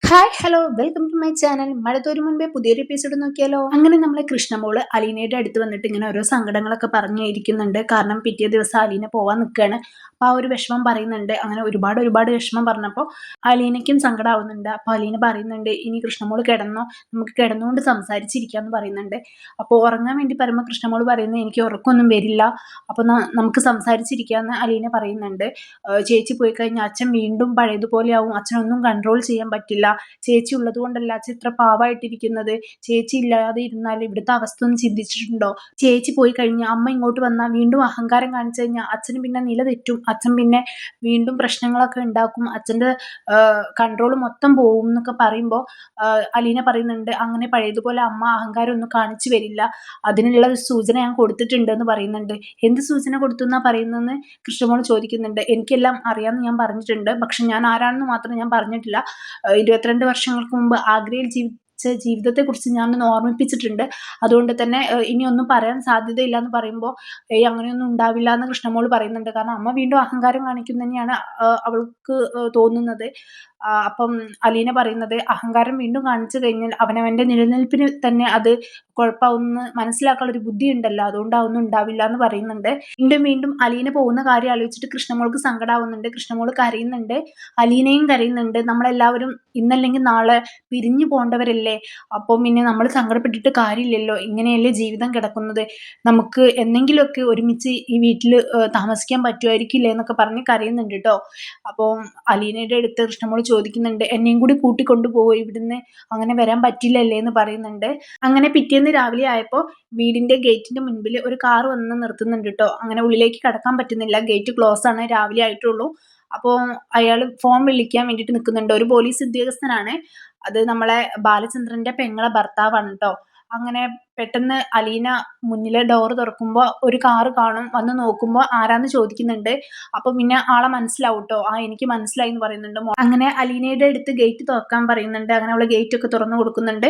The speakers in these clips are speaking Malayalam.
Hi hello welcome to my channel. മഴ തോരും മുൻപേ പുതിയൊരു എപ്പിസോഡ് നോക്കിയാലോ. അങ്ങനെ നമ്മളെ കൃഷ്ണമോള് അലീനയുടെ അടുത്ത് വന്നിട്ട് ഇങ്ങനെ ഓരോ സങ്കടങ്ങളൊക്കെ പറഞ്ഞിരിക്കുന്നുണ്ട്. കാരണം പിറ്റേ ദിവസം അലീന പോവാൻ നിൽക്കുകയാണ്. അപ്പൊ ആ ഒരു വിഷമം പറയുന്നുണ്ട്. അങ്ങനെ ഒരുപാട് വിഷമം പറഞ്ഞപ്പോൾ അലീനയ്ക്കും സങ്കടമാവുന്നുണ്ട്. അപ്പൊ അലീന പറയുന്നുണ്ട്, ഇനി കൃഷ്ണമോള് കിടന്നോ, നമുക്ക് കിടന്നുകൊണ്ട് സംസാരിച്ചിരിക്കാന്ന് പറയുന്നുണ്ട്. അപ്പോൾ ഉറങ്ങാൻ വേണ്ടി പറയുമ്പോൾ കൃഷ്ണമോള് പറയുന്നത്, എനിക്ക് ഉറക്കമൊന്നും വരില്ല, അപ്പൊ നമുക്ക് സംസാരിച്ചിരിക്കാന്ന് അലീന പറയുന്നുണ്ട്. ചേച്ചി പോയി കഴിഞ്ഞാൽ അച്ഛൻ വീണ്ടും പഴയതുപോലെ ആവും, അച്ഛനൊന്നും കൺട്രോൾ ചെയ്യാൻ പറ്റില്ല, ചേച്ചി ഉള്ളത് കൊണ്ടല്ല അച്ഛൻ ഇത്ര പാവായിട്ടിരിക്കുന്നത്, ചേച്ചി ഇല്ലാതെ ഇരുന്നാൽ ഇവിടുത്തെ അവസ്ഥ ഒന്ന് ചിന്തിച്ചിട്ടുണ്ടോ, ചേച്ചി പോയി കഴിഞ്ഞാൽ അമ്മ ഇങ്ങോട്ട് വന്നാൽ വീണ്ടും അഹങ്കാരം കാണിച്ചു കഴിഞ്ഞാൽ അച്ഛന് പിന്നെ നില തെറ്റും, അച്ഛൻ പിന്നെ വീണ്ടും പ്രശ്നങ്ങളൊക്കെ ഉണ്ടാക്കും, അച്ഛൻ്റെ കൺട്രോൾ മൊത്തം പോവും എന്നൊക്കെ പറയുമ്പോൾ അലീന പറയുന്നുണ്ട്, അങ്ങനെ പഴയതുപോലെ അമ്മ അഹങ്കാരം ഒന്നും കാണിച്ചു വരില്ല, അതിനുള്ള സൂചന ഞാൻ കൊടുത്തിട്ടുണ്ട് എന്ന് പറയുന്നുണ്ട്. എന്ത് സൂചന കൊടുത്തു എന്നാ പറയുന്നതെന്ന് കൃഷ്ണമോൾ ചോദിക്കുന്നുണ്ട്. എനിക്കെല്ലാം അറിയാമെന്ന് ഞാൻ പറഞ്ഞിട്ടുണ്ട്, പക്ഷെ ഞാൻ ആരാണെന്ന് മാത്രം ഞാൻ പറഞ്ഞിട്ടില്ല. 22 വർഷങ്ങൾക്ക് മുമ്പ് ആഗ്രയിൽ ജീവിച്ച ജീവിതത്തെക്കുറിച്ച് ഞാനൊന്ന് ഓർമ്മിപ്പിച്ചിട്ടുണ്ട്. അതുകൊണ്ട് തന്നെ ഇനിയൊന്നും പറയാൻ സാധ്യതയില്ല എന്ന് പറയുമ്പോൾ അങ്ങനെയൊന്നും ഉണ്ടാവില്ല എന്ന് കൃഷ്ണമോൾ പറയുന്നുണ്ട്. കാരണം അമ്മ വീണ്ടും അഹങ്കാരം കാണിക്കും തന്നെയാണ് അവൾക്ക് തോന്നുന്നത്. അപ്പം അലീന പറയുന്നത്, അഹങ്കാരം വീണ്ടും കാണിച്ചു കഴിഞ്ഞാൽ അവനവൻ്റെ നിലനിൽപ്പിന് തന്നെ അത് കുഴപ്പമാവുമെന്ന് മനസ്സിലാക്കാനുള്ള ഒരു ബുദ്ധി ഉണ്ടല്ലോ, അതുകൊണ്ട് അതൊന്നും ഉണ്ടാവില്ല എന്ന് പറയുന്നുണ്ട്. വീണ്ടും അലീന പോകുന്ന കാര്യം ആലോചിച്ചിട്ട് കൃഷ്ണമോൾക്ക് സങ്കടമാവുന്നുണ്ട്. കൃഷ്ണമോൾ കരയുന്നുണ്ട്, അലീനയും കരയുന്നുണ്ട്. നമ്മളെല്ലാവരും ഇന്നല്ലെങ്കിൽ നാളെ പിരിഞ്ഞു പോകേണ്ടവരല്ലേ, അപ്പം പിന്നെ നമ്മൾ സങ്കടപ്പെട്ടിട്ട് കാര്യമില്ലല്ലോ, ഇങ്ങനെയല്ലേ ജീവിതം കിടക്കുന്നത്, നമുക്ക് എന്തെങ്കിലുമൊക്കെ ഒരുമിച്ച് ഈ വീട്ടിൽ താമസിക്കാൻ പറ്റുമായിരിക്കില്ലേ എന്നൊക്കെ പറഞ്ഞ് കരയുന്നുണ്ട് കേട്ടോ. അപ്പോൾ അലീനയുടെ അടുത്ത് കൃഷ്ണമോൾ ചോദിക്കുന്നുണ്ട്, എന്നെയും കൂടി കൂട്ടിക്കൊണ്ടുപോകുമോ ഇവിടുന്ന്, അങ്ങനെ വരാൻ പറ്റില്ലല്ലേ എന്ന് പറയുന്നുണ്ട്. അങ്ങനെ പിറ്റേന്ന് രാവിലെ ആയപ്പോൾ വീടിന്റെ ഗേറ്റിന്റെ മുൻപിൽ ഒരു കാർ വന്ന് നിർത്തുന്നുണ്ട് കേട്ടോ. അങ്ങനെ ഉള്ളിലേക്ക് കടക്കാൻ പറ്റുന്നില്ല, ഗേറ്റ് ക്ലോസ് ആണ്, രാവിലെ ആയിട്ടുള്ളൂ. അപ്പോൾ അയാൾ ഫോൺ വിളിക്കാൻ വേണ്ടിയിട്ട് നിൽക്കുന്നുണ്ട്. ഒരു പോലീസ് ഉദ്യോഗസ്ഥനാണ്, അത് നമ്മളെ ബാലചന്ദ്രന്റെ പെങ്ങളെ ഭർത്താവാണ് കേട്ടോ. അങ്ങനെ പെട്ടെന്ന് അലീന മുന്നിലെ ഡോറ് തുറക്കുമ്പോൾ ഒരു കാറ് കാണും, വന്ന് നോക്കുമ്പോൾ ആരാന്ന് ചോദിക്കുന്നുണ്ട്. അപ്പോൾ പിന്നെ ആളെ മനസ്സിലാവും കേട്ടോ. എനിക്ക് മനസ്സിലായി എന്ന് പറയുന്നുണ്ട്. അങ്ങനെ അലീനയുടെ അടുത്ത് ഗേറ്റ് തുറക്കാൻ പറയുന്നുണ്ട്. അങ്ങനെ അവള് ഗേറ്റ് ഒക്കെ തുറന്നു കൊടുക്കുന്നുണ്ട്.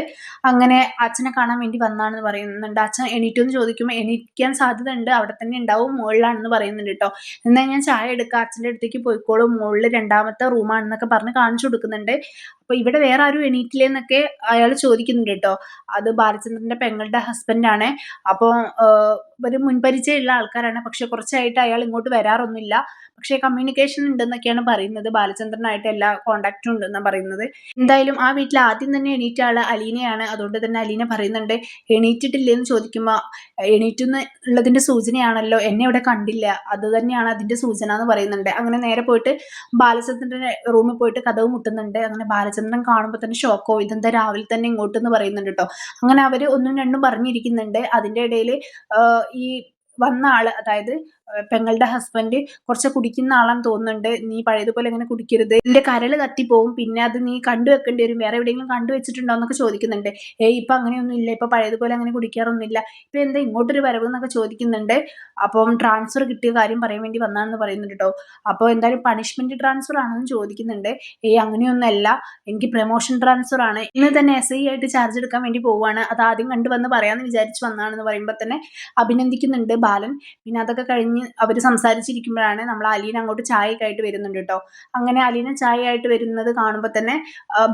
അങ്ങനെ അച്ഛനെ കാണാൻ വേണ്ടി വന്നാണെന്ന് പറയുന്നുണ്ട്. അച്ഛൻ എണീറ്റോ എന്ന് ചോദിക്കുമ്പോൾ എണീക്കാൻ സാധ്യത ഉണ്ട്, അവിടെ തന്നെ ഉണ്ടാവും, മുകളിലാണെന്ന് പറയുന്നുണ്ട് കേട്ടോ. എന്നാൽ ഞാൻ ചായ എടുക്കാം, അച്ഛൻ്റെ അടുത്തേക്ക് പോയിക്കോളും, മുകളിൽ രണ്ടാമത്തെ റൂമാണെന്നൊക്കെ പറഞ്ഞ് കാണിച്ചു കൊടുക്കുന്നുണ്ട്. അപ്പൊ ഇവിടെ വേറെ ആരും എണീറ്റില്ലേന്നൊക്കെ അയാൾ ചോദിക്കുന്നുണ്ട് കേട്ടോ. അത് ബാലചന്ദ്രന്റെ പെങ്ങളുടെ ഹസ്ബൻഡാണ്. അപ്പോൾ ഒരു മുൻപരിചയമുള്ള ആൾക്കാരാണ്, പക്ഷെ കുറച്ചായിട്ട് അയാൾ ഇങ്ങോട്ട് വരാറൊന്നുമില്ല, പക്ഷേ കമ്മ്യൂണിക്കേഷൻ ഉണ്ടെന്നൊക്കെയാണ് പറയുന്നത്. ബാലചന്ദ്രനായിട്ട് എല്ലാ കോണ്ടാക്റ്റും ഉണ്ടെന്നാണ് പറയുന്നത്. എന്തായാലും ആ വീട്ടിൽ ആദ്യം തന്നെ എണീറ്റ ആള് അലീനയാണ്. അതുകൊണ്ട് തന്നെ അലീന പറയുന്നുണ്ട്, എണീറ്റിട്ടില്ലേന്ന് ചോദിക്കുമ്പോൾ എണീറ്റുന്നുള്ളതിന്റെ സൂചനയാണല്ലോ, എന്നെ ഇവിടെ കണ്ടില്ല, അത് തന്നെയാണ് അതിന്റെ സൂചന എന്ന് പറയുന്നുണ്ട്. അങ്ങനെ നേരെ പോയിട്ട് ബാലചന്ദ്രന്റെ റൂമിൽ പോയിട്ട് കതവ് മുട്ടുന്നുണ്ട്. അങ്ങനെ ബാലചന്ദ്രൻ കാണുമ്പോൾ തന്നെ ഷോക്കോ, ഇതെന്താ രാവിലെ തന്നെ ഇങ്ങോട്ടെന്ന് പറയുന്നുണ്ട് കേട്ടോ. അങ്ങനെ അവർ ഒന്നും രണ്ടും പറഞ്ഞിരിക്കുന്നുണ്ട്. അതിന്റെ ഇടയിൽ ഈ വന്ന ആള്, അതായത് പെങ്ങളുടെ ഹസ്ബൻഡ് കുറച്ച് കുടിക്കുന്ന ആളാന്ന് തോന്നുന്നുണ്ട്. നീ പഴയതുപോലെ ഇങ്ങനെ കുടിക്കരുത്, നിന്റെ കരള് കത്തിപ്പോവും, പിന്നെ അത് നീ കണ്ടു വെക്കേണ്ടി വരും, വേറെ എവിടെയെങ്കിലും കണ്ടു വെച്ചിട്ടുണ്ടോ എന്നൊക്കെ ചോദിക്കുന്നുണ്ട്. ഇപ്പൊ അങ്ങനെയൊന്നും ഇല്ല, ഇപ്പൊ പഴയതുപോലെ അങ്ങനെ കുടിക്കാറൊന്നുമില്ല, ഇപ്പൊ എന്താ ഇങ്ങോട്ടൊരു വരവ് എന്നൊക്കെ ചോദിക്കുന്നുണ്ട്. അപ്പം ട്രാൻസ്ഫർ കിട്ടിയ കാര്യം പറയാൻ വേണ്ടി വന്നാണെന്ന് പറയുന്നുണ്ട് കേട്ടോ. അപ്പോൾ എന്തായാലും പണിഷ്മെന്റ് ട്രാൻസ്ഫർ ആണെന്ന് ചോദിക്കുന്നുണ്ട്. അങ്ങനെയൊന്നല്ല, എനിക്ക് പ്രൊമോഷൻ ട്രാൻസ്ഫർ ആണ്, ഇന്ന് തന്നെ SI ആയിട്ട് ചാർജ് എടുക്കാൻ വേണ്ടി പോവുകയാണ്, അത് ആദ്യം കണ്ടുവന്ന് പറയാമെന്ന് വിചാരിച്ചു വന്നാണെന്ന് പറയുമ്പോൾ തന്നെ അഭിനന്ദിക്കുന്നുണ്ട് ബാലൻ. പിന്നെ അതൊക്കെ കഴിഞ്ഞ് അവർ സംസാരിച്ചിരിക്കുമ്പോഴാണ് നമ്മൾ അലീന അങ്ങോട്ട് ചായയൊക്കെ ആയിട്ട് വരുന്നുണ്ട് കേട്ടോ. അങ്ങനെ അലീന ചായ ആയിട്ട് വരുന്നത് കാണുമ്പോൾ തന്നെ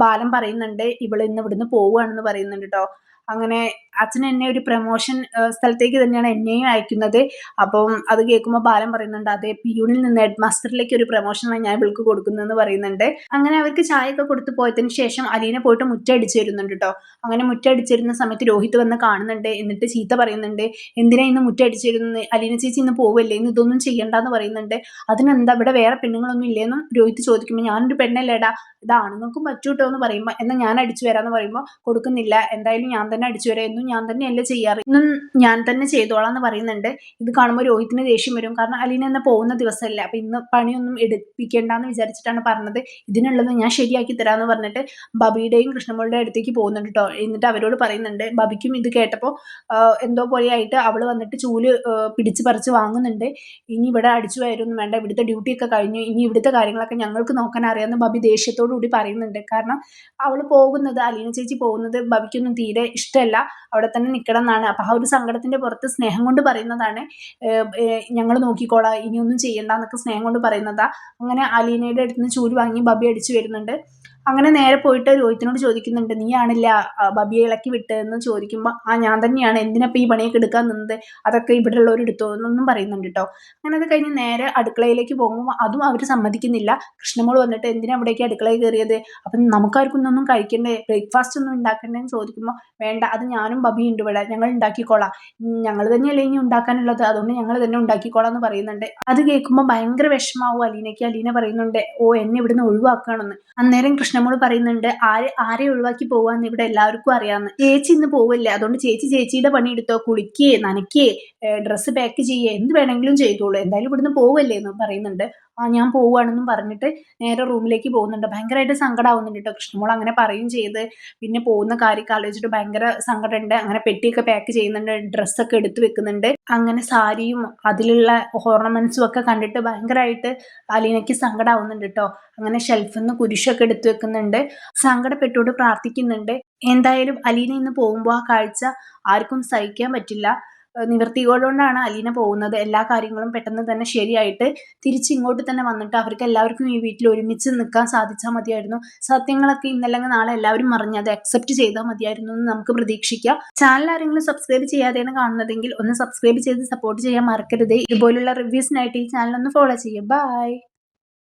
ബാലൻ പറയുന്നുണ്ട്, ഇവള് ഇന്ന് ഇവിടുന്ന് പോവുകയാണെന്ന് പറയുന്നുണ്ട് കേട്ടോ. അങ്ങനെ അച്ഛൻ എന്നെ ഒരു പ്രൊമോഷൻ സ്ഥലത്തേക്ക് തന്നെയാണ് എന്നെയും അയക്കുന്നത്. അപ്പം അത് കേൾക്കുമ്പോൾ ബാലൻ പറയുന്നുണ്ട്, അതെ, പിയൂണിൽ നിന്ന് ഹെഡ് മാസ്റ്ററിലേക്ക് ഒരു പ്രൊമോഷനാണ് ഞാൻ ഇവൾക്ക് കൊടുക്കുന്നതെന്ന് പറയുന്നുണ്ട്. അങ്ങനെ അവർക്ക് ചായയൊക്കെ കൊടുത്ത് പോയതിന് ശേഷം അലീന പോയിട്ട് മുറ്റടിച്ചു വരുന്നുണ്ട് കേട്ടോ. അങ്ങനെ മുറ്റടിച്ചിരുന്ന സമയത്ത് രോഹിത് വന്ന് കാണുന്നുണ്ട്. എന്നിട്ട് ചീത്ത പറയുന്നുണ്ട്, എന്തിനാ ഇന്ന് മുറ്റടിച്ചിരുന്നത്, അലീന ചേച്ചി ഇന്ന് പോവല്ലേ, ഇന്ന് ഇതൊന്നും ചെയ്യണ്ടെന്ന് പറയുന്നുണ്ട്. അതിനെന്താ ഇവിടെ വേറെ പെണ്ണുങ്ങളൊന്നും ഇല്ലേന്നും രോഹിത് ചോദിക്കുമ്പോൾ, ഞാനൊരു പെണ്ണല്ലേടാ, ഇത് ആണുങ്ങൾക്കും പറ്റൂട്ടോ എന്ന് പറയുമ്പോൾ, എന്നാൽ ഞാൻ അടിച്ചു വരാമെന്ന് പറയുമ്പോൾ കൊടുക്കുന്നില്ല, എന്തായാലും ഞാൻ തന്നെ അടിച്ചു വരാം, എന്നും ഞാൻ തന്നെയല്ലേ ചെയ്യാറ്, ഇന്നും ഞാൻ തന്നെ ചെയ്തോളാം എന്ന് പറയുന്നുണ്ട്. ഇത് കാണുമ്പോൾ രോഹിത്തിന് ദേഷ്യം വരും. കാരണം അലീന എന്നെ പോകുന്ന ദിവസമല്ല, അപ്പൊ ഇന്ന് പണിയൊന്നും എടുപ്പിക്കേണ്ടെന്ന് വിചാരിച്ചിട്ടാണ് പറഞ്ഞത്, ഇതിനുള്ളത് ഞാൻ ശരിയാക്കി തരാമെന്ന് പറഞ്ഞിട്ട് ബബിയുടെയും കൃഷ്ണമോളുടെ അടുത്തേക്ക് പോകുന്നുണ്ട് കേട്ടോ. എന്നിട്ട് അവരോട് പറയുന്നുണ്ട്, ബബിക്കും ഇത് കേട്ടപ്പോൾ എന്തോ പോലെയായിട്ട് അവള് വന്നിട്ട് ചൂല് പിടിച്ച് പറിച്ച് വാങ്ങുന്നുണ്ട്. ഇനി ഇവിടെ അടിച്ചു വരൊന്നും വേണ്ട, ഇവിടുത്തെ ഡ്യൂട്ടിയൊക്കെ കഴിഞ്ഞു, ഇനി ഇവിടുത്തെ കാര്യങ്ങളൊക്കെ ഞങ്ങൾക്ക് നോക്കാൻ അറിയാമെന്ന് ബബി ദേഷ്യത്തോടു കൂടി പറയുന്നുണ്ട്. കാരണം അവള് പോകുന്നത്, അലീന ചേച്ചി പോകുന്നത് ബബിക്കൊന്നും തീരെ ഇഷ്ടമല്ല, അവിടെ തന്നെ നിൽക്കണം എന്നാണ്. അപ്പൊ ആ ഒരു സങ്കടത്തിന്റെ പുറത്ത് സ്നേഹം കൊണ്ട് പറയുന്നതാണ്, ഞങ്ങൾ നോക്കിക്കോളാം, ഇനിയൊന്നും ചെയ്യണ്ട എന്നൊക്കെ സ്നേഹം കൊണ്ട് പറയുന്നതാ. അങ്ങനെ അലീനയുടെ അടുത്ത് നിന്ന് ചൂല് വാങ്ങി ബബി അടിച്ചു വരുന്നുണ്ട്. അങ്ങനെ നേരെ പോയിട്ട് രോഹിത്തിനോട് ചോദിക്കുന്നുണ്ട്, നീയാണില്ല ബബിയെ ഇളക്കി വിട്ടതെന്ന് ചോദിക്കുമ്പോൾ ഞാൻ തന്നെയാണ്, എന്തിനപ്പോൾ ഈ പണിയൊക്കെ എടുക്കാൻ നിന്നത്, അതൊക്കെ ഇവിടെ ഉള്ളവർ എടുത്തോ എന്നൊന്നും പറയുന്നുണ്ട് കേട്ടോ. അങ്ങനെ അത് കഴിഞ്ഞ് നേരെ അടുക്കളയിലേക്ക് പോകുമ്പോൾ അതും അവർ സമ്മതിക്കുന്നില്ല. കൃഷ്ണമോൾ വന്നിട്ട് എന്തിനാ അവിടേക്ക് അടുക്കളയിൽ കയറിയത്, അപ്പം നമുക്കാർക്കും ഒന്നും കഴിക്കണ്ടേ, ബ്രേക്ക്ഫാസ്റ്റ് ഒന്നും ഉണ്ടാക്കണ്ടേന്ന് ചോദിക്കുമ്പോൾ വേണ്ട, അത് ഞാനും ബബിയും ഉണ്ട് ഇവിടെ, ഞങ്ങൾ ഉണ്ടാക്കിക്കോളാം, ഞങ്ങൾ തന്നെയല്ലേ ഇനി ഉണ്ടാക്കാനുള്ളത്, അതുകൊണ്ട് ഞങ്ങൾ തന്നെ ഉണ്ടാക്കിക്കോളാം എന്ന് പറയുന്നുണ്ട്. അത് കേൾക്കുമ്പോൾ ഭയങ്കര വിഷമാവും അലീനയ്ക്ക്. അലീന പറയുന്നുണ്ട്, ഓ എന്നെ ഇവിടുന്ന് ഒഴിവാക്കുകയാണെന്ന്. അന്നേരം കൃഷ്ണമോള് പറയുന്നുണ്ട്, ആരെ ഒഴിവാക്കി പോവാന്ന് ഇവിടെ എല്ലാവർക്കും അറിയാമെന്ന്. ചേച്ചി ഇന്ന് പോവില്ലേ, അതുകൊണ്ട് ചേച്ചിയുടെ പണി എടുത്തോ, കുളിക്കേ നനയ്ക്കേ ഡ്രസ്സ് പാക്ക് ചെയ്യേ എന്ത് വേണമെങ്കിലും ചെയ്തോളൂ, എന്തായാലും ഇവിടുന്ന് പോവല്ലേ എന്ന് പറയുന്നുണ്ട്. ഞാൻ പോവുകയാണെന്നും പറഞ്ഞിട്ട് നേരെ റൂമിലേക്ക് പോകുന്നുണ്ട്. ഭയങ്കരമായിട്ട് സങ്കടമാവുന്നുണ്ട് കേട്ടോ കൃഷ്ണമോൾ അങ്ങനെ പറയും ചെയ്ത്. പിന്നെ പോകുന്ന കാര്യമൊക്കെ ആലോചിച്ചിട്ട് ഭയങ്കര സങ്കടമുണ്ട്. അങ്ങനെ പെട്ടിയൊക്കെ പാക്ക് ചെയ്യുന്നുണ്ട്, ഡ്രസ്സൊക്കെ എടുത്തു വെക്കുന്നുണ്ട്. അങ്ങനെ സാരിയും അതിലുള്ള ഓർണമെന്റ്സും ഒക്കെ കണ്ടിട്ട് ഭയങ്കരമായിട്ട് അലീനയ്ക്ക് സങ്കടമാവുന്നുണ്ട് കേട്ടോ. അങ്ങനെ ഷെൽഫിൽ നിന്ന് കുരിശൊക്കെ എടുത്തു വെക്കുന്നുണ്ട്, സങ്കടപ്പെട്ടുകൊണ്ട് പ്രാർത്ഥിക്കുന്നുണ്ട്. എന്തായാലും അലീന ഇന്ന് പോകുമ്പോൾ ആ കാഴ്ച ആർക്കും സഹിക്കാൻ പറ്റില്ല. നിവൃത്തികേടുകൊണ്ടാണ് അലീന പോകുന്നത്. എല്ലാ കാര്യങ്ങളും പെട്ടെന്ന് തന്നെ ശരിയായിട്ട് തിരിച്ചിങ്ങോട്ട് തന്നെ വന്നിട്ട് അവർക്ക് എല്ലാവർക്കും ഈ വീട്ടിൽ ഒരുമിച്ച് നിൽക്കാൻ സാധിച്ചാൽ മതിയായിരുന്നു. സത്യങ്ങളൊക്കെ ഇന്നല്ലെങ്കിൽ നാളെ എല്ലാവരും അറിഞ്ഞ് അത് അക്സെപ്റ്റ് ചെയ്താൽ മതിയായിരുന്നു എന്ന് നമുക്ക് പ്രതീക്ഷിക്കാം. ചാനൽ ആരെങ്കിലും സബ്സ്ക്രൈബ് ചെയ്യാതെയാണ് കാണുന്നതെങ്കിൽ ഒന്ന് സബ്സ്ക്രൈബ് ചെയ്ത് സപ്പോർട്ട് ചെയ്യാൻ മറക്കരുത്. ഇതുപോലുള്ള റിവ്യൂസിനായിട്ട് ഈ ചാനൽ ഒന്ന് ഫോളോ ചെയ്യുക. ബൈ.